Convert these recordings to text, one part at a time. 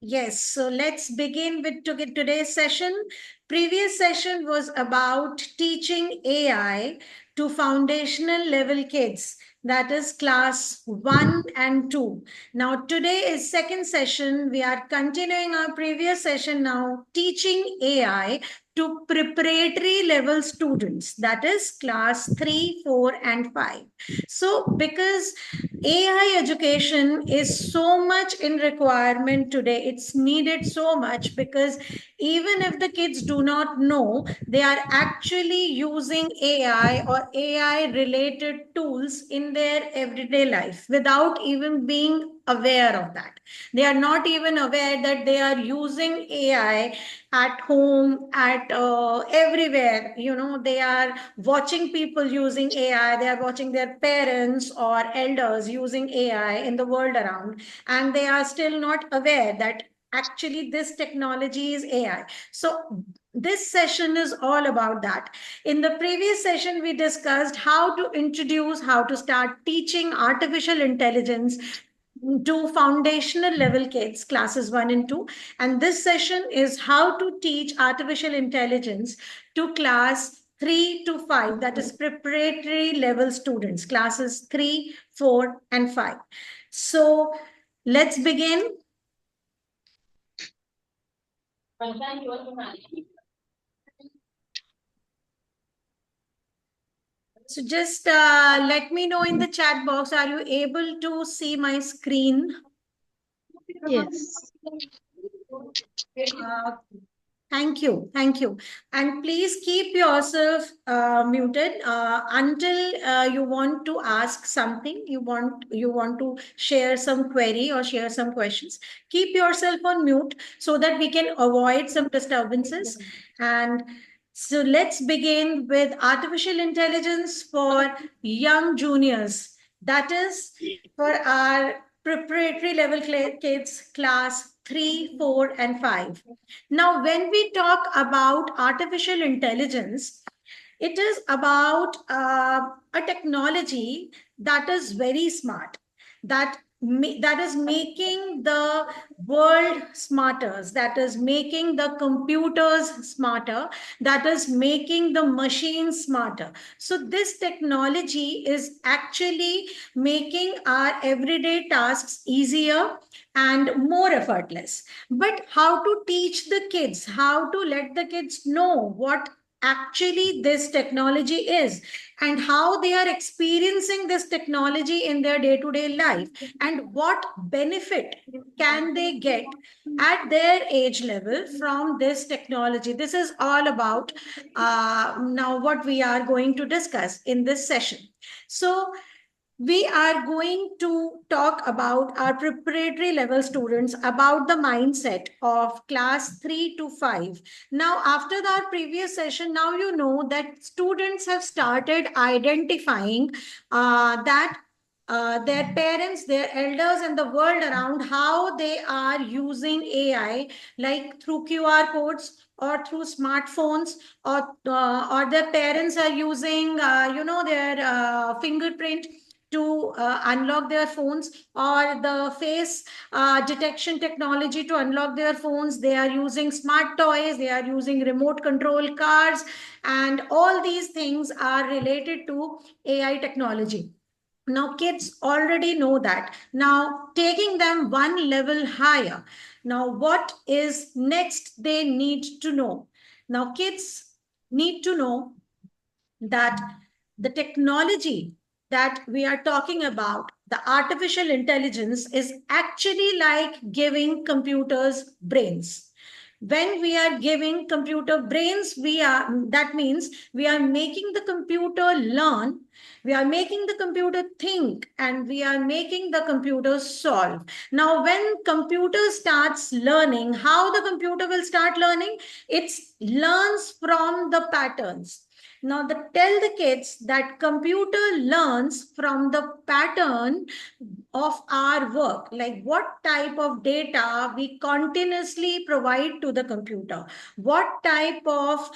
Yes, so let's begin with today's session. Previous session was about teaching AI to foundational level kids, that is class 1 and 2. Now today is second session. We are continuing our previous session now, teaching AI to preparatory level students, that is class 3, 4 and 5. So because AI education is so much in requirement today. It's needed so much because even if the kids do not know, they are actually using AI or AI related tools in their everyday life without even being aware of that. They are not even aware that they are using AI at home, at everywhere. They are watching people using AI, they are watching their parents or elders using AI in the world around, and they are still not aware that actually this technology is AI. So this session is all about that. In the previous session, we discussed how to start teaching artificial intelligence to foundational level kids, classes 1 and 2. And this session is how to teach artificial intelligence to class 3 to 5, that is preparatory level students, classes 3, 4, and 5. So let's begin. So just let me know in the chat box, are you able to see my screen? Yes. Uh, Thank you. Thank you. And please keep yourself muted until you want to ask something. You want to share some query or share some questions. Keep yourself on mute so that we can avoid some disturbances. And so let's begin with artificial intelligence for young juniors. That is for our preparatory level kids, class 3, 4, and 5. Now, when we talk about artificial intelligence, it is about a technology that is very smart, that is making the world smarter, that is making the computers smarter, that is making the machines smarter. So this technology is actually making our everyday tasks easier and more effortless. But how to teach the kids, how to let the kids know what actually this technology is and how they are experiencing this technology in their day-to-day life, and what benefit can they get at their age level from this technology. This is all about now what we are going to discuss in this session. So we are going to talk about our preparatory level students, about the mindset of class 3 to 5. Now, after our previous session, now you know that students have started identifying that their parents, their elders, and the world around, how they are using AI, like through QR codes or through smartphones, or their parents are using, their fingerprint to unlock their phones, or the face detection technology to unlock their phones. They are using smart toys, they are using remote control cars, and all these things are related to AI technology. Now, kids already know that. Now, taking them one level higher. Now, what is next they need to know? Now, kids need to know that the technology that we are talking about, the artificial intelligence, is actually like giving computers brains. When we are giving computer brains, that means we are making the computer learn, we are making the computer think, and we are making the computer solve. Now, when computer starts learning, how the computer will start learning? It learns from the patterns. Now, tell the kids that computer learns from the pattern of our work, like what type of data we continuously provide to the computer, what type of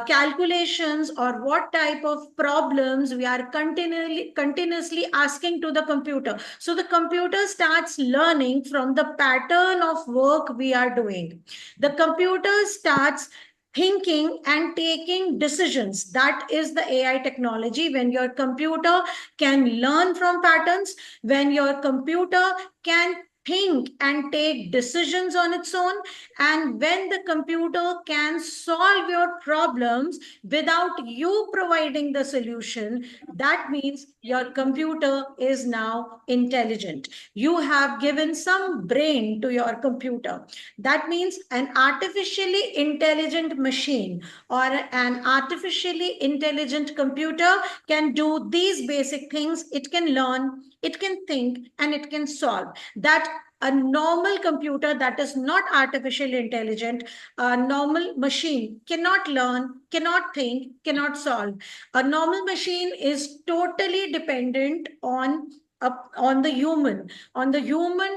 calculations or what type of problems we are continuously asking to the computer. So the computer starts learning from the pattern of work we are doing. The computer starts thinking and taking decisions. That is the AI technology. When your computer can learn from patterns, when your computer can think and take decisions on its own, and when the computer can solve your problems without you providing the solution, that means your computer is now intelligent. You have given some brain to your computer. That means an artificially intelligent machine or an artificially intelligent computer can do these basic things. It can learn, it can think, and it can solve. That a normal computer that is not artificially intelligent, a normal machine cannot learn, cannot think, cannot solve. A normal machine is totally dependent on the human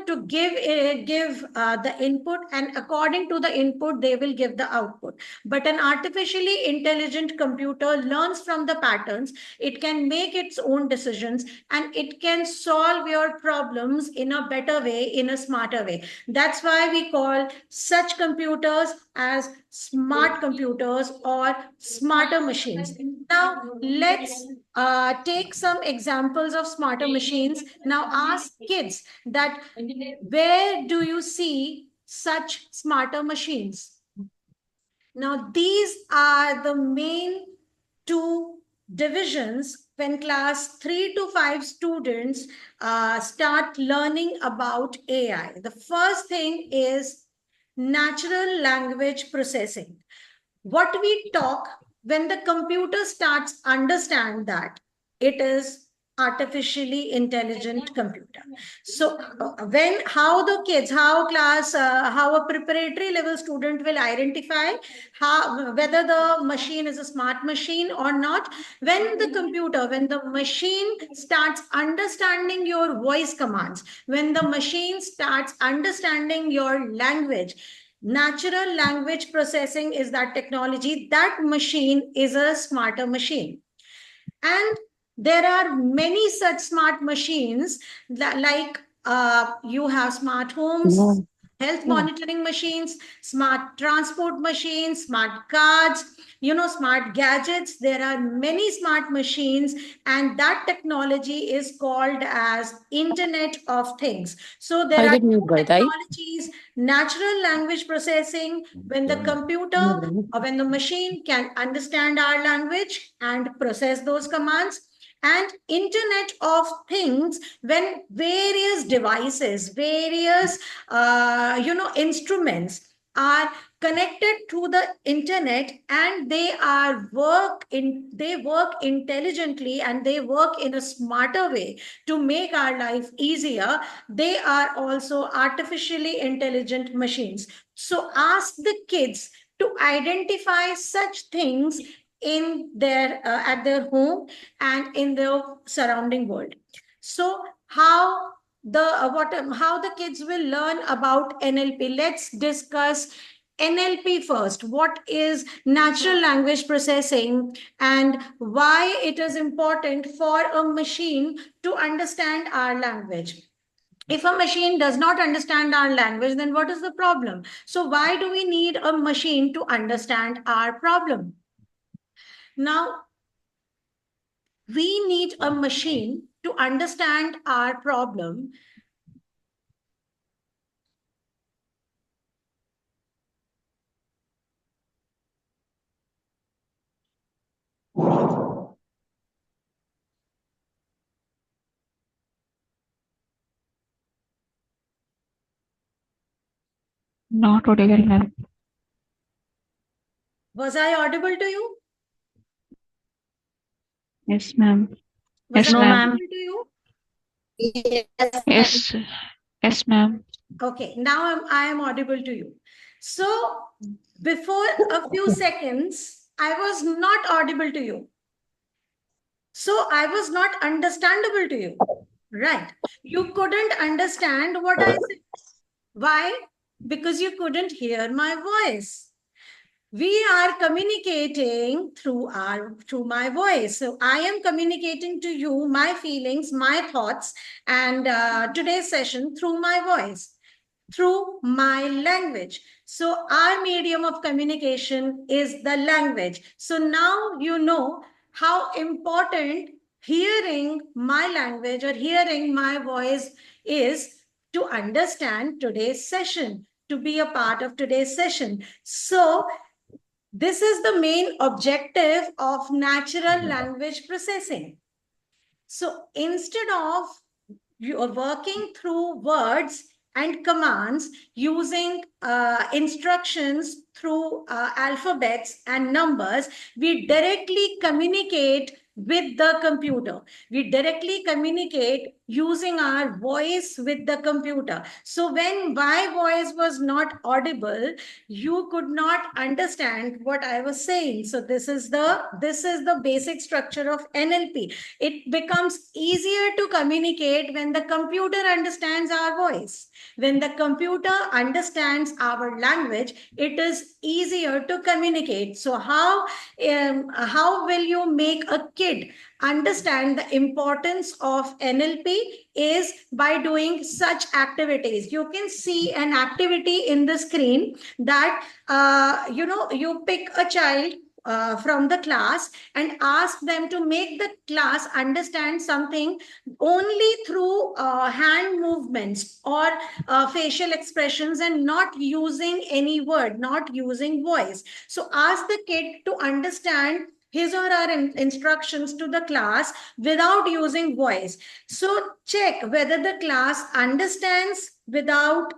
to give the input, and according to the input they will give the output. But an artificially intelligent computer learns from the patterns, it can make its own decisions, and it can solve your problems in a better way, in a smarter way. That's why we call such computers as smart computers or smarter machines. Now let's take some examples of smarter machines. Now ask kids that where do you see such smarter machines? Now these are the main two divisions when class 3 to 5 students start learning about AI. The first thing is natural language processing. What we talk, when the computer starts understand that, it is artificially intelligent computer. So when how the kids, how a preparatory level student will identify how whether the machine is a smart machine or not, when the machine starts understanding your voice commands, when the machine starts understanding your language. Natural language processing is that technology. That machine is a smarter machine. And there are many such smart machines that, like you have smart homes, health monitoring machines, smart transport machines, smart cards, smart gadgets. There are many smart machines, and that technology is called as Internet of Things. So there are two technologies: natural language processing, when the computer or when the machine can understand our language and process those commands, and Internet of Things, when various devices, various instruments are connected to the internet, and they work intelligently, and they work in a smarter way to make our life easier. They are also artificially intelligent machines. So ask the kids to identify such things in their at their home and in their surrounding world. So how the kids will learn about NLP? Let's discuss NLP first. What is natural language processing, and why it is important for a machine to understand our language? If a machine does not understand our language, then what is the problem? So why do we need a machine to understand our problem? Now, we need a machine to understand our problem. Not audible, ma'am. Was I audible to you? Yes, ma'am. Was Yes, I ma'am. audible to you? Yes. Yes, ma'am. Okay, now I am audible to you. So before a few seconds, I was not audible to you. So I was not understandable to you. Right. You couldn't understand what I said. Why? Because you couldn't hear my voice. We are communicating through my voice. So I am communicating to you my feelings, my thoughts, and today's session through my voice, through my language. So our medium of communication is the language. So now you know how important hearing my language or hearing my voice is to understand today's session, to be a part of today's session. So this is the main objective of natural language processing. So instead of you are working through words and commands using instructions through alphabets and numbers, we directly communicate with the computer. We directly communicate using our voice with the computer. So when my voice was not audible, you could not understand what I was saying. So this is the basic structure of NLP. It becomes easier to communicate when the computer understands our voice. When the computer understands our language, it is easier to communicate. So how will you make a kid understand the importance of NLP is by doing such activities. You can see an activity in the screen that you pick a child from the class and ask them to make the class understand something only through hand movements or facial expressions and not using any word, not using voice. So ask the kid to understand his or her instructions to the class without using voice. So check whether the class understands without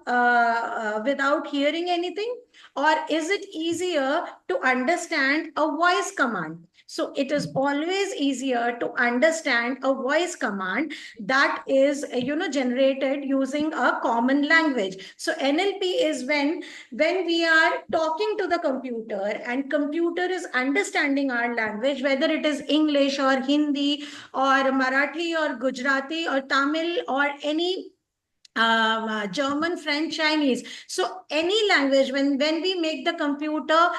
hearing anything, or is it easier to understand a voice command. So it is always easier to understand a voice command that is generated using a common language. So NLP is when we are talking to the computer and computer is understanding our language, whether it is English or Hindi or Marathi or Gujarati or Tamil or any German, French, Chinese. So any language, when we make the computer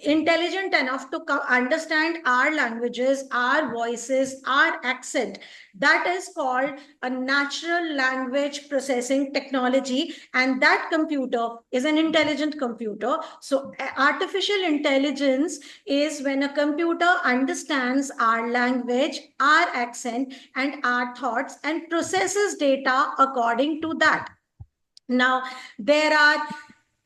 intelligent enough to understand our languages, our voices, our accent, that is called a natural language processing technology. And that computer is an intelligent computer. So artificial intelligence is when a computer understands our language, our accent, and our thoughts and processes data according to that. Now, there are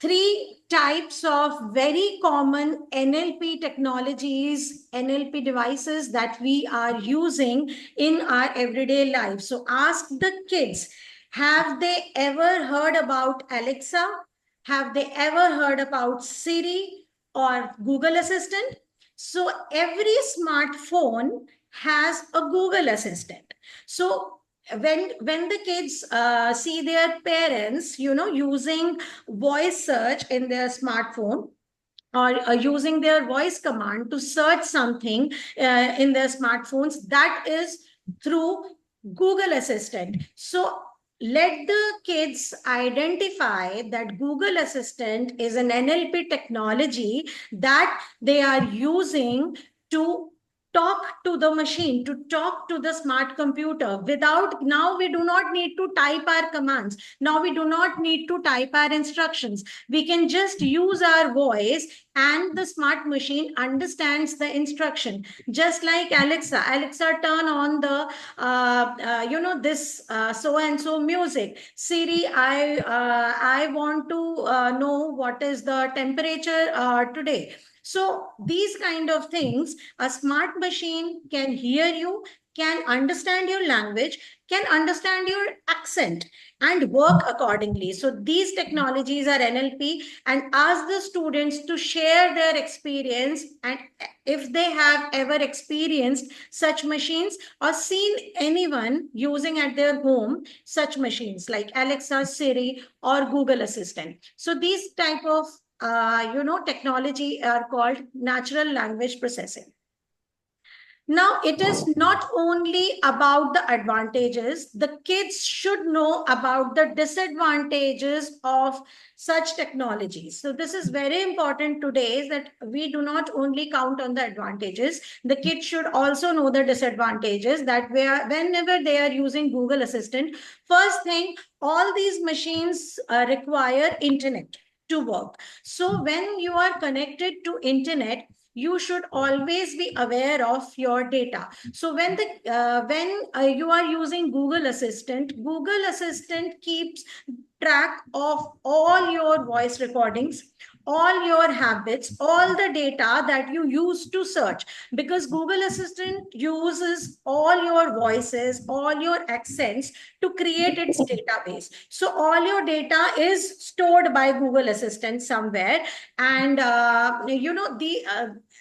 three types of very common NLP technologies, NLP devices that we are using in our everyday life. So ask the kids, have they ever heard about Alexa? Have they ever heard about Siri or Google Assistant? So every smartphone has a Google Assistant. So when the kids see their parents using voice search in their smartphone, or using their voice command to search something in their smartphones, that is through Google Assistant. So let the kids identify that Google Assistant is an NLP technology that they are using to talk to the machine, to talk to the smart computer without, now we do not need to type our commands. Now we do not need to type our instructions. We can just use our voice and the smart machine understands the instruction. Just like Alexa, turn on the, this so and so music. Siri, I want to know what is the temperature today. So these kind of things, a smart machine can hear you, can understand your language, can understand your accent and work accordingly. So these technologies are NLP, and ask the students to share their experience and if they have ever experienced such machines or seen anyone using at their home such machines like Alexa, Siri, or Google Assistant. So these type of technology are called natural language processing. Now, it is not only about the advantages, the kids should know about the disadvantages of such technologies. So, this is very important today, is that we do not only count on the advantages, the kids should also know the disadvantages, that whenever they are using Google Assistant, first thing, all these machines require internet to work. So, when you are connected to internet, you should always be aware of your data. So when you are using Google Assistant keeps track of all your voice recordings, all your habits, all the data that you use to search, because Google Assistant uses all your voices, all your accents to create its database. So all your data is stored by Google Assistant somewhere, and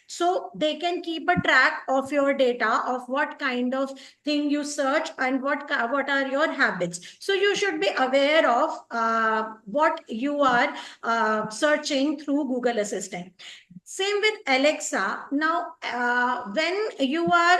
so they can keep a track of your data, of what kind of thing you search and what are your habits. So you should be aware of what you are searching through Google Assistant. Same with Alexa. Now, when you are,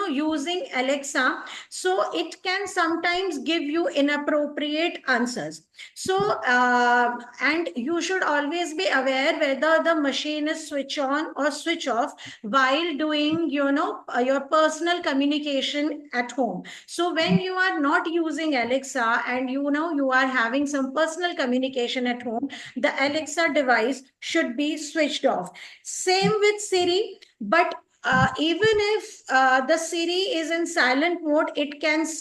using Alexa, so it can sometimes give you inappropriate answers. So, and you should always be aware whether the machine is switch on or switch off while doing, your personal communication at home. So when you are not using Alexa and you are having some personal communication at home, the Alexa device should be switched off. Same with Siri, but even if the Siri is in silent mode, it is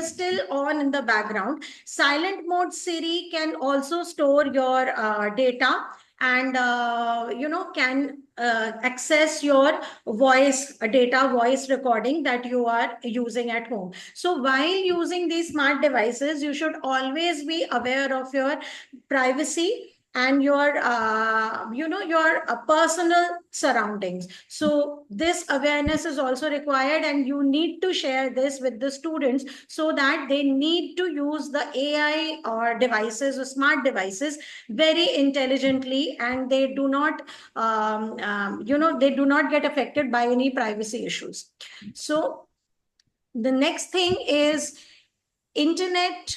still on in the background. Silent mode Siri can also store your data, and can access your voice recording that you are using at home. So while using these smart devices, you should always be aware of your privacy and your personal surroundings. So this awareness is also required, and you need to share this with the students, so that they need to use the AI or devices or smart devices very intelligently, and they do not they do not get affected by any privacy issues. So the next thing is internet.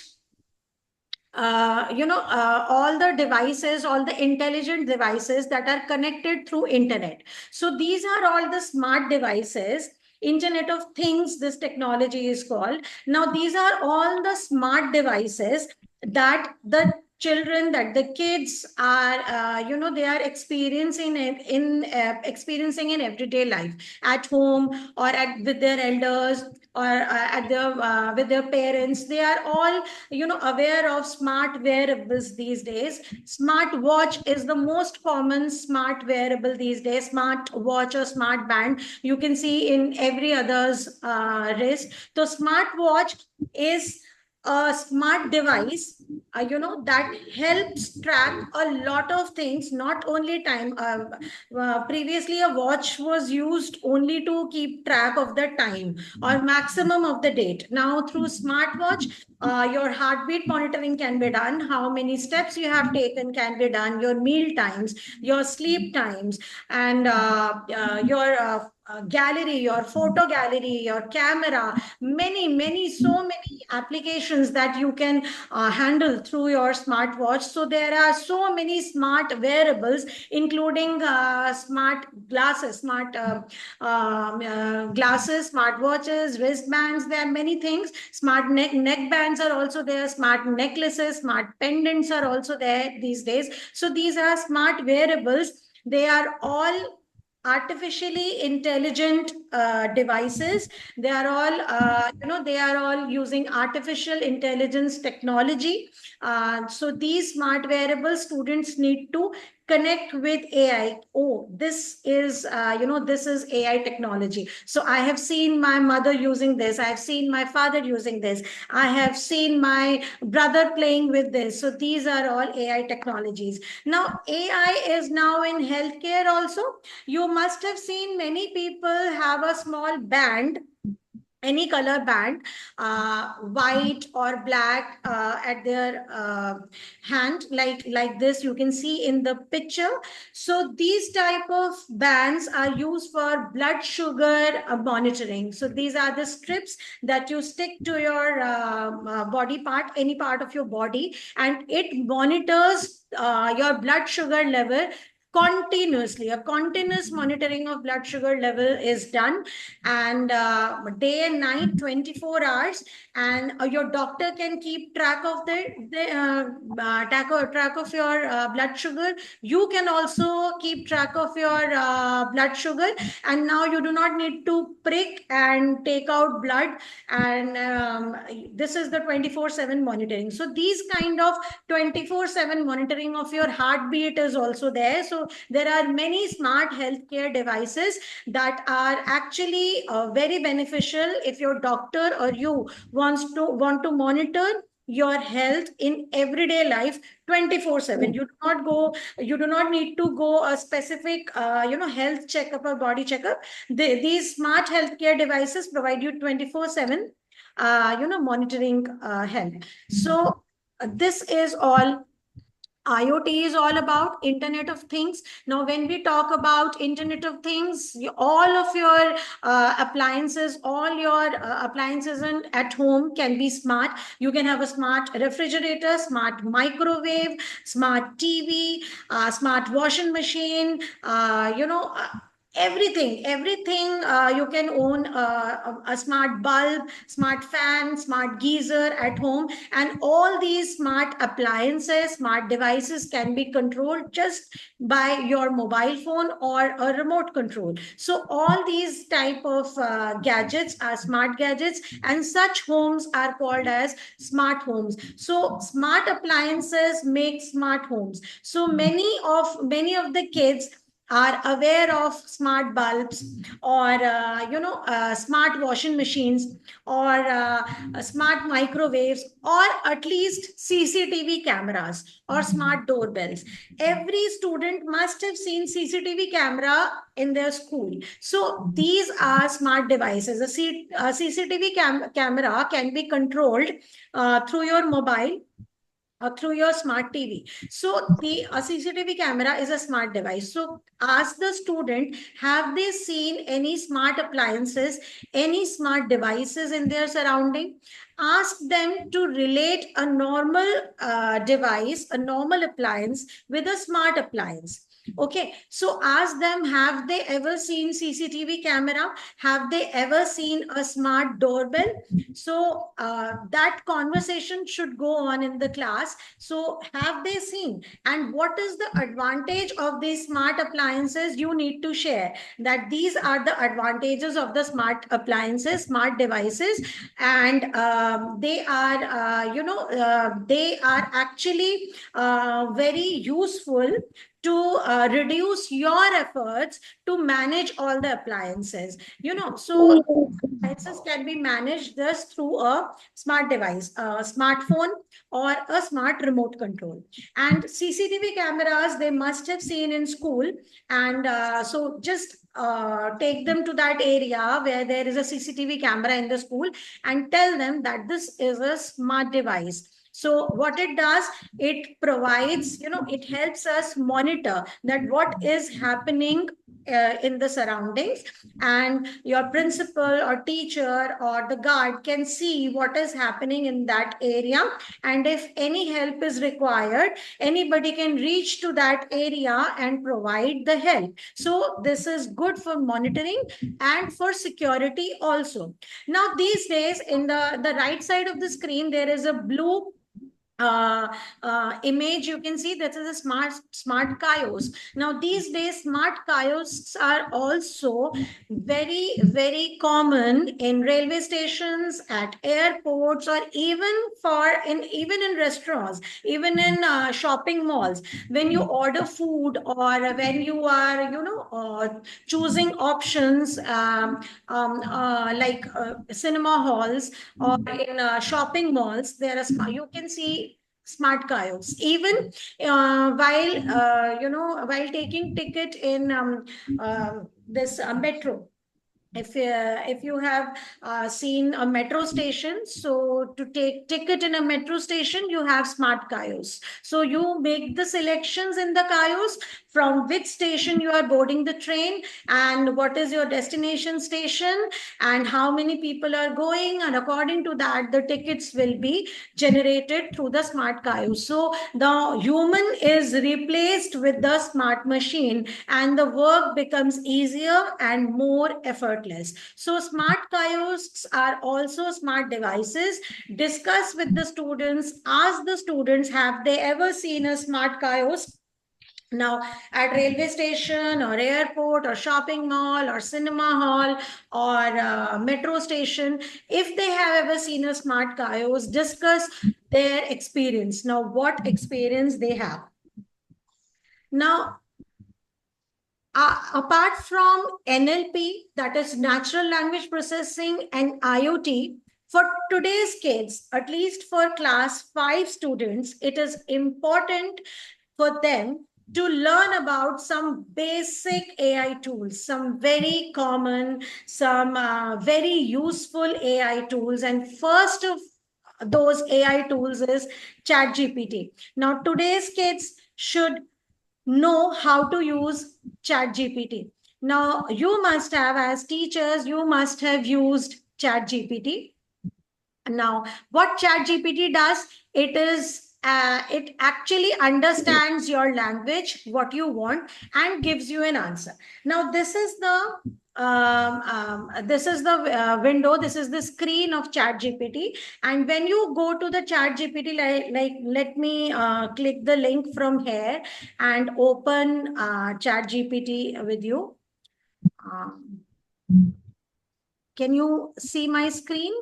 All the devices, all the intelligent devices that are connected through internet. So these are all the smart devices. Internet of Things, this technology is called. Now, these are all the smart devices that the children, that the kids are, they are experiencing experiencing in everyday life, at home or with their elders, or at their with their parents. They are all aware of smart wearables these days. Smart watch is the most common smart wearable these days. Smart watch or smart band you can see in every other's wrist. So smart watch is a smart device, that helps track a lot of things, not only time. Previously, a watch was used only to keep track of the time or maximum of the date. Now, through smartwatch, your heartbeat monitoring can be done, how many steps you have taken can be done, your meal times, your sleep times, and your gallery, your photo gallery, your camera, so many applications that you can handle through your smartwatch. So there are so many smart wearables, including smart glasses, glasses, smart watches, wristbands. There are many things. Smart neck bands are also there. Smart necklaces, smart pendants are also there these days. So these are smart wearables. They are all artificially intelligent devices. They are all they are all using artificial intelligence technology. So these smart wearables, students need to connect with AI. Oh, this is this is AI technology. So I have seen my mother using this, I have seen my father using this, I have seen my brother playing with this. So these are all AI technologies. Now AI is now in healthcare also. You must have seen many people have a small band any color band, white or black, at their hand, like this you can see in the picture. So these type of bands are used for blood sugar monitoring. So these are the strips that you stick to your body part, any part of your body, and it monitors your blood sugar level continuously. A continuous monitoring of blood sugar level is done, and day and night, 24 hours. And your doctor can keep track of track of your blood sugar. You can also keep track of your blood sugar, and now you do not need to prick and take out blood. And this is the 24/7 monitoring. So these kind of 24/7 monitoring of your heartbeat is also there. So there are many smart healthcare devices that are actually very beneficial if your doctor or you want to monitor your health in everyday life 24/7. You do not need to go a specific health checkup or body checkup. These smart healthcare devices provide you 24/7 monitoring health. So this is all IoT is all about, Internet of Things. Now, when we talk about Internet of Things, all of your all your appliances at home can be smart. You can have a smart refrigerator, smart microwave, smart TV, smart washing machine, everything. You can own a smart bulb, smart fan, smart geyser at home, and all these smart appliances, smart devices can be controlled just by your mobile phone or a remote control. So all these type of gadgets are smart gadgets, and such homes are called as smart homes. So smart appliances make smart homes. So many of the kids are aware of smart bulbs, or smart washing machines, or smart microwaves, or at least CCTV cameras or smart doorbells. Every student must have seen CCTV camera in their school. So these are smart devices. A CCTV camera can be controlled through your mobile or through your smart TV. So the CCTV camera is a smart device. So ask the student, have they seen any smart appliances, any smart devices in their surrounding? Ask them to relate a normal device, a normal appliance with a smart appliance. Okay, so ask them, have they ever seen CCTV camera? Have they ever seen a smart doorbell? So that conversation should go on in the class. So have they seen, and what is the advantage of these smart appliances? You need to share that these are the advantages of the smart appliances, smart devices, and they are actually very useful to reduce your efforts to manage all the appliances. So appliances can be managed just through a smart device, a smartphone, or a smart remote control. And CCTV cameras, they must have seen in school. And so just take them to that area where there is a CCTV camera in the school and tell them that this is a smart device. So what it does, it provides, it helps us monitor that what is happening in the surroundings, and your principal or teacher or the guard can see what is happening in that area. And if any help is required, anybody can reach to that area and provide the help. So this is good for monitoring and for security also. Now these days, in the right side of the screen, there is a blue image. You can see that is a smart kiosks. Now these days, smart kiosks are also very common in railway stations, at airports, or even in restaurants, even in shopping malls. When you order food, or when you are choosing options, like cinema halls, or in shopping malls, you can see smart kiosks. Even while taking ticket in this metro, If you have seen a metro station, so to take ticket in a metro station, you have smart kiosks. So you make the selections in the kiosks from which station you are boarding the train and what is your destination station and how many people are going, and according to that the tickets will be generated through the smart kiosk. So the human is replaced with the smart machine and the work becomes easier and more effortless. So smart kiosks are also smart devices. Discuss with the students, ask the students, have they ever seen a smart kiosk? Now, at railway station or airport or shopping mall or cinema hall or metro station, if they have ever seen a smart kiosk, discuss their experience. Now, what experience they have. Now, apart from NLP, that is natural language processing, and IoT, for today's kids, at least for class 5 students, it is important for them to learn about some basic AI tools, some very common, some very useful AI tools. And first of those AI tools is ChatGPT. Now, today's kids should know how to use ChatGPT. Now, you must have, as teachers, you must have used ChatGPT. Now, what ChatGPT does, it actually understands your language, what you want, and gives you an answer. Now, this is the window. This is the screen of ChatGPT. And when you go to the ChatGPT, let me click the link from here and open ChatGPT with you. Can you see my screen?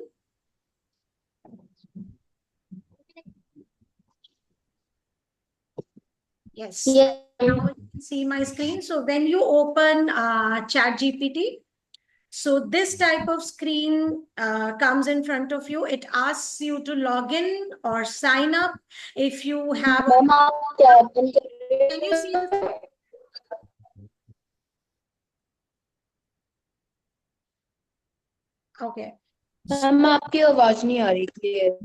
Yes. Yeah. Now you can see my screen. So when you open ChatGPT, so this type of screen comes in front of you. It asks you to log in or sign up. If you have a, can you see the, okay. Ma'am आपकी आवाज नहीं आ रही clear.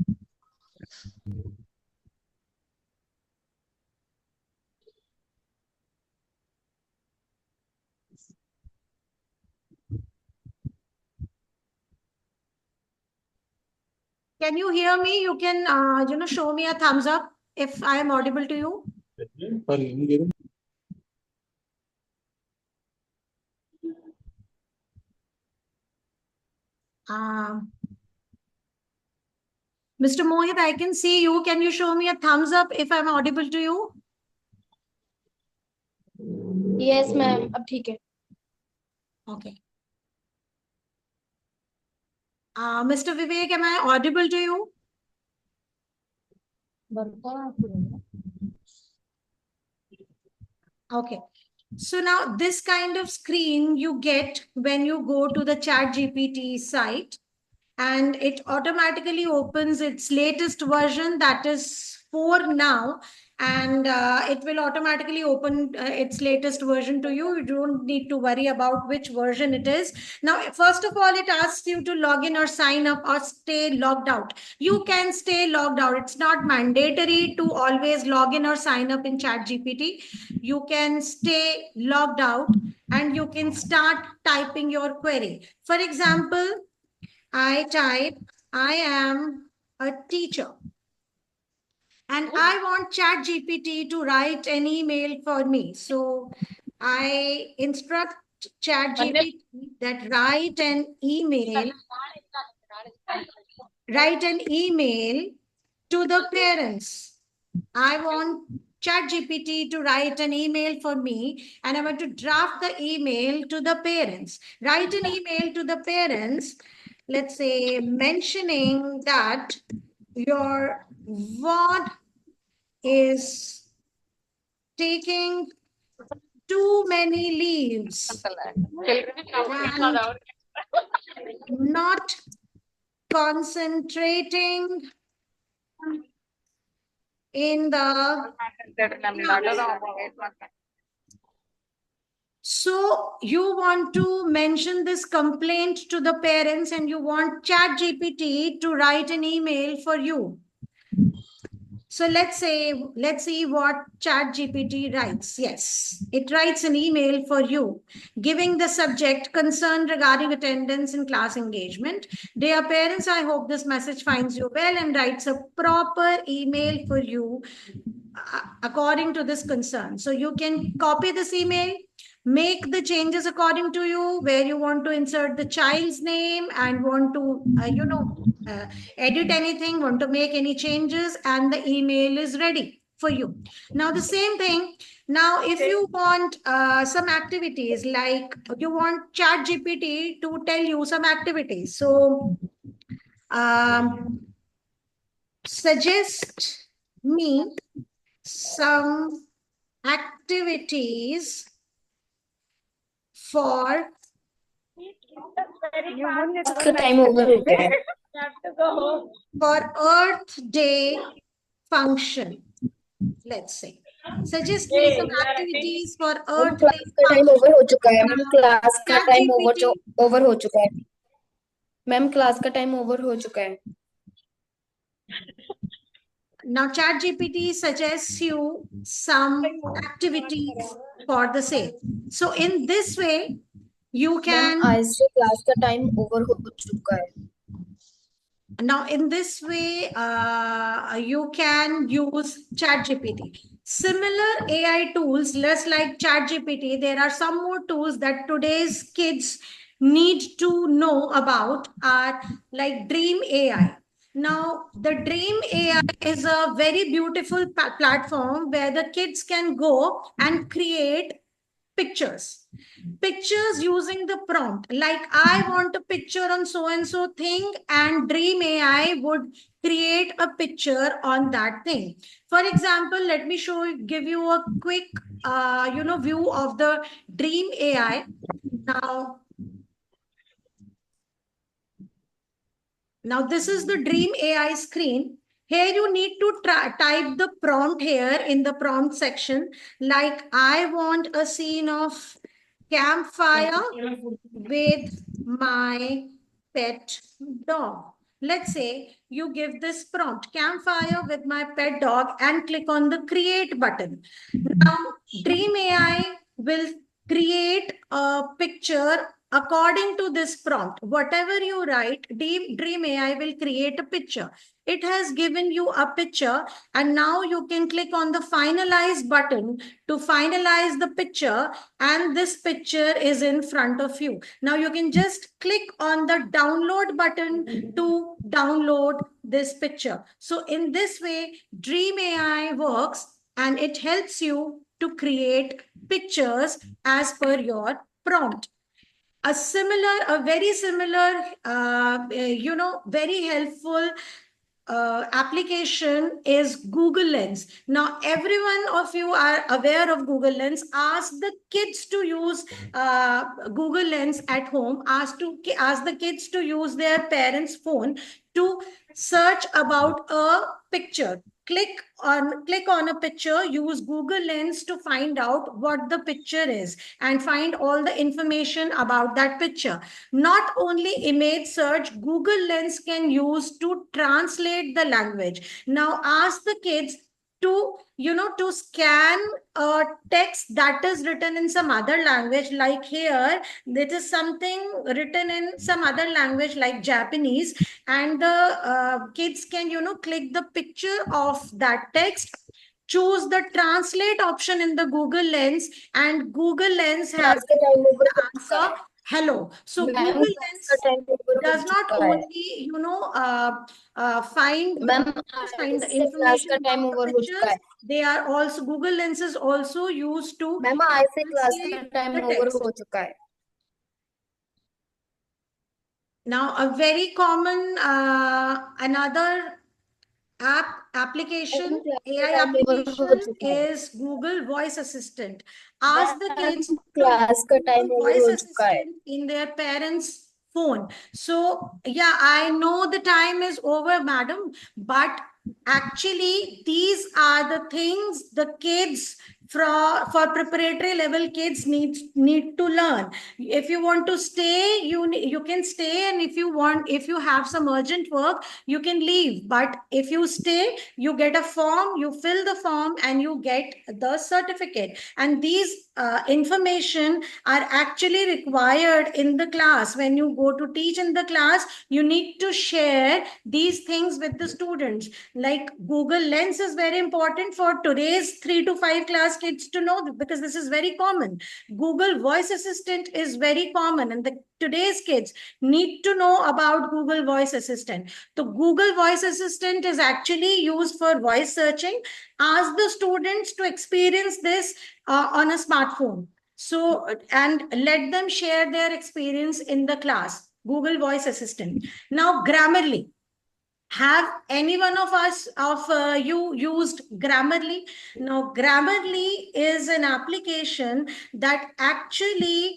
Can you hear me? You can, show me a thumbs up if I am audible to you. Mr. Mohit, I can see you. Can you show me a thumbs up if I'm audible to you? Yes ma'am, अब ठीक है. Okay. Mr. Vivek, am I audible to you? Okay. So now this kind of screen you get when you go to the ChatGPT site, and it automatically opens its latest version, that is 4 now, and it will automatically open its latest version to you. You don't need to worry about which version it is. Now, first of all, it asks you to log in or sign up or stay logged out. You can stay logged out. It's not mandatory to always log in or sign up in ChatGPT. You can stay logged out and you can start typing your query. For example, I type, I am a teacher and I want ChatGPT to write an email for me. So I instruct ChatGPT that write an email to the parents. I want ChatGPT to write an email for me and I want to draft the email to the parents. Write an email to the parents, let's say, mentioning that your ward is taking too many leaves and not concentrating in the So you want to mention this complaint to the parents and you want ChatGPT to write an email for you. So let's see what ChatGPT writes. Yes, it writes an email for you, giving the subject concern regarding attendance and class engagement. Dear parents, I hope this message finds you well, and writes a proper email for you according to this concern. So you can copy this email, make the changes according to you, where you want to insert the child's name and want to, edit anything, want to make any changes, and the email is ready for you. Now, the same thing. Now, if you want some activities, like you want ChatGPT to tell you some activities. So, suggest me some activities for इसका time over हो गया है for Earth Day function. Let's say, suggest me some activities for Earth Day class का time over हो चुका है ma'am class का time ChatGPT over हो चुका है मैम क्लास का टाइम ओवर हो चुका है Now, ChatGPT suggests you some activities for the same. So, in this way, you ma'am can. आज से क्लास का टाइम ओवर हो चुका है Now, in this way, you can use ChatGPT. Similar AI tools, less like ChatGPT, there are some more tools that today's kids need to know about, are like Dream AI. Now, the Dream AI is a very beautiful platform where the kids can go and create pictures using the prompt. Like, I want a picture on so and so thing, and Dream AI would create a picture on that thing. For example, let me give you a quick view of the Dream AI. Now this is the Dream AI screen. Here you need to type the prompt here in the prompt section. Like, I want a scene of campfire with my pet dog. Let's say you give this prompt, campfire with my pet dog, and click on the create button. Now, Dream AI will create a picture according to this prompt. Whatever you write, Dream AI will create a picture. It has given you a picture, and now you can click on the finalize button to finalize the picture, and this picture is in front of you. Now you can just click on the download button to download this picture. So in this way, Dream AI works, and it helps you to create pictures as per your prompt. A very similar, very helpful application is Google Lens. Now, everyone of you are aware of Google Lens. Ask the kids to use Google Lens at home. Ask the kids to use their parents' phone to search about a picture. Click on a picture, use Google Lens to find out what the picture is and find all the information about that picture. Not only image search, Google Lens can use to translate the language. Now ask the kids to scan a text that is written in some other language. Like here, it is something written in some other language like Japanese, and the kids can click the picture of that text, choose the translate option in the Google Lens, and Google Lens has the answer hello. So Google Lens does not only find the information about the pictures, they are also, Google Lens is also used to ma'am आज से class का time over हो चुका है Now, a very common another application, AI application, is Google Voice Assistant. Ask the kids to class का time over Voice हो चुका है Assistant in their parents' phone. So, yeah, I know the time is over, madam, but actually these are the things the kids for preparatory level kids need to learn. If you want to stay, you can stay, and if you have some urgent work, you can leave. But if you stay, you get a form, you fill the form, and you get the certificate. And these information are actually required in the class. When you go to teach in the class, you need to share these things with the students. Like Google Lens is very important for today's 3 to 5 class kids to know, because this is very common. Google Voice Assistant is very common, and today's kids need to know about Google Voice Assistant. So Google Voice Assistant is actually used for voice searching. Ask the students to experience this on a smartphone. So, and let them share their experience in the class. Google Voice Assistant. Now, Grammarly. Have any one of you used Grammarly? Now, Grammarly is an application that actually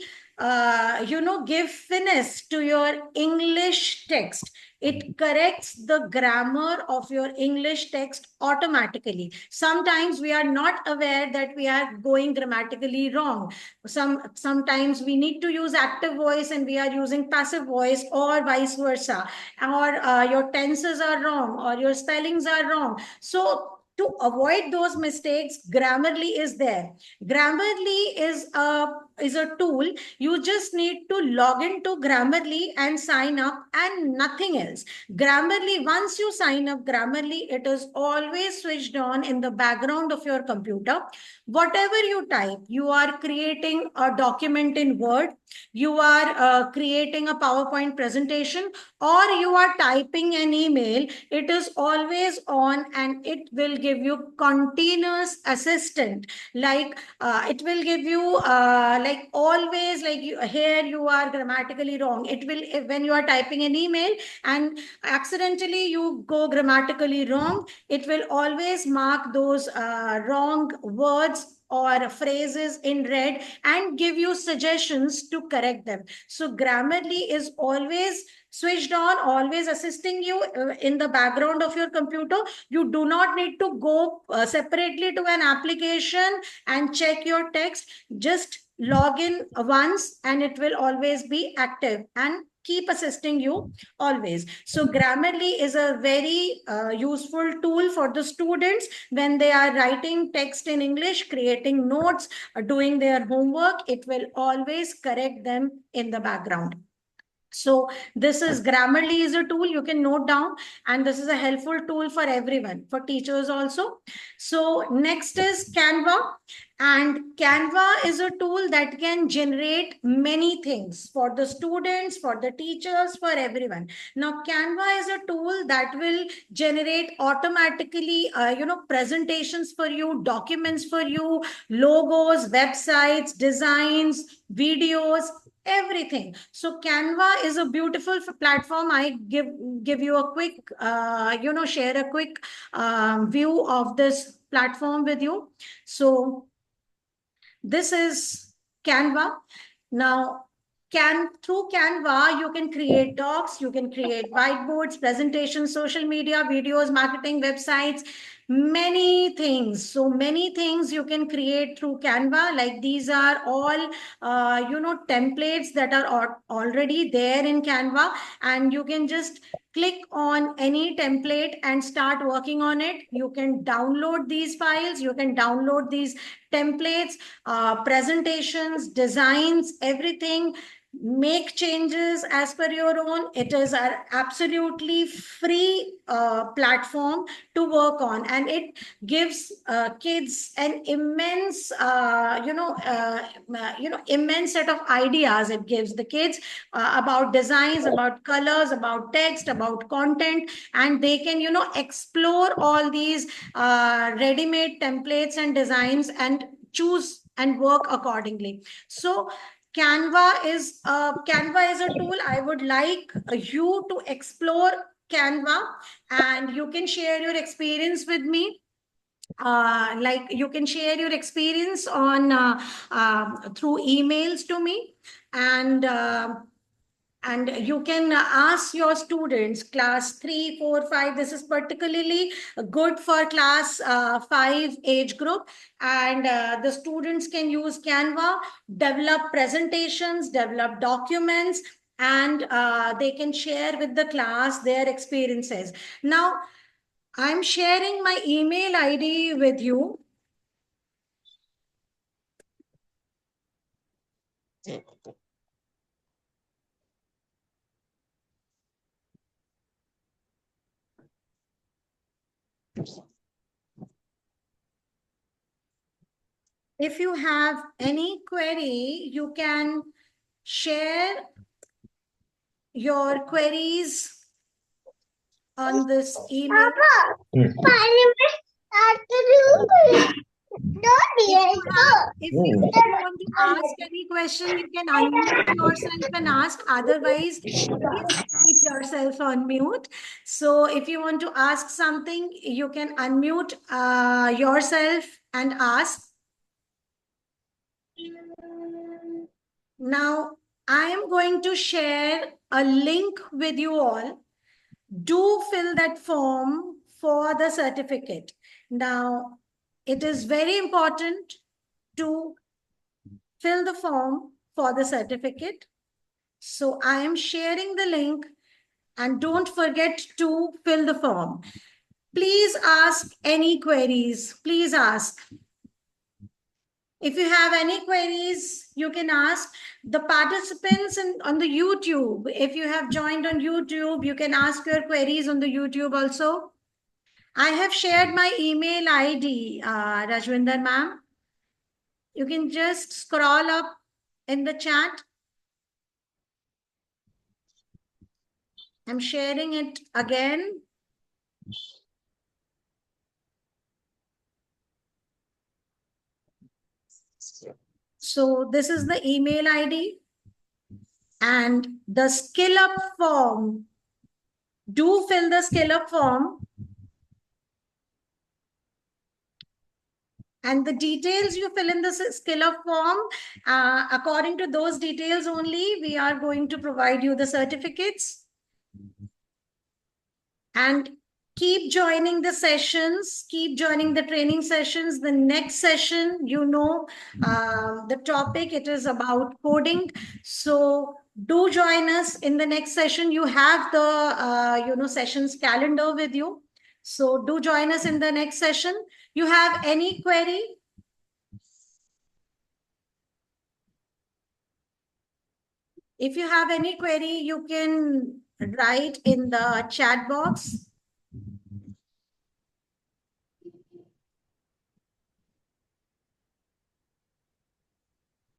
give finesse to your English text. It corrects the grammar of your English text automatically. Sometimes we are not aware that we are going grammatically wrong. Sometimes we need to use active voice and we are using passive voice, or vice versa, or your tenses are wrong, or your spellings are wrong. So to avoid those mistakes, Grammarly is there. Grammarly is a tool. You just need to log into Grammarly and sign up, and nothing else. Grammarly, once you sign up Grammarly, it is always switched on in the background of your computer. Whatever you type, you are creating a document in Word, you are creating a PowerPoint presentation, or you are typing an email, it is always on, and it will give you continuous assistant. Like it will give you like always, like here you are grammatically wrong. It will, when you are typing an email and accidentally you go grammatically wrong, it will always mark those wrong words or phrases in red and give you suggestions to correct them. So Grammarly is always switched on, always assisting you in the background of your computer. You do not need to go separately to an application and check your text. Just log in once and it will always be active and keep assisting you always. So Grammarly is a very useful tool for the students when they are writing text in English, creating notes, doing their homework. It will always correct them in the background. So this is Grammarly is a tool you can note down, and this is a helpful tool for everyone, for teachers also. So next is Canva, and Canva is a tool that can generate many things for the students, for the teachers, for everyone. Now Canva is a tool that will generate automatically, presentations for you, documents for you, logos, websites, designs, videos, everything. So Canva is a beautiful platform. I give you a quick share a quick view of this platform with you. So this is Canva. Now through Canva, you can create docs, you can create whiteboards, presentations, social media, videos, marketing, websites, many things. So many things you can create through Canva. Like these are all templates that are already there in Canva, and you can just click on any template and start working on it. You can download these files, you can download these templates, presentations, designs, everything. Make changes as per your own. It is an absolutely free platform to work on, and it gives kids an immense immense set of ideas. It gives the kids about designs, about colors, about text, about content, and they can explore all these ready-made templates and designs and choose and work accordingly. So Canva is a tool. I would like you to explore Canva, and you can share your experience with me. Like you can share your experience on through emails to me, and And you can ask your students, class 3, 4, 5. This is particularly good for class 5 age group. And the students can use Canva, develop presentations, develop documents, and they can share with the class their experiences. Now, I'm sharing my email ID with you. If you have any query, you can share your queries on this email. If you want to ask any question, you can unmute yourself and ask. Otherwise, please keep yourself on mute. So if you want to ask something, you can unmute yourself and ask. Now, I am going to share a link with you all. Do fill that form for the certificate. Now, it is very important to fill the form for the certificate. So I am sharing the link, and don't forget to fill the form. Please ask any queries. Please ask. If you have any queries, you can ask the participants on the YouTube. If you have joined on YouTube, you can ask your queries on the YouTube also. I have shared my email ID, Rajwinder ma'am. You can just scroll up in the chat. I'm sharing it again. So this is the email ID and the skill up form. Do fill the skill up form. And the details you fill in the skill up form, according to those details only, we are going to provide you the certificates. And keep joining the sessions, keep joining the training sessions. The next session, the topic, it is about coding. So do join us in the next session. You have the, sessions calendar with you. So do join us in the next session. You have any query? If you have any query, you can write in the chat box.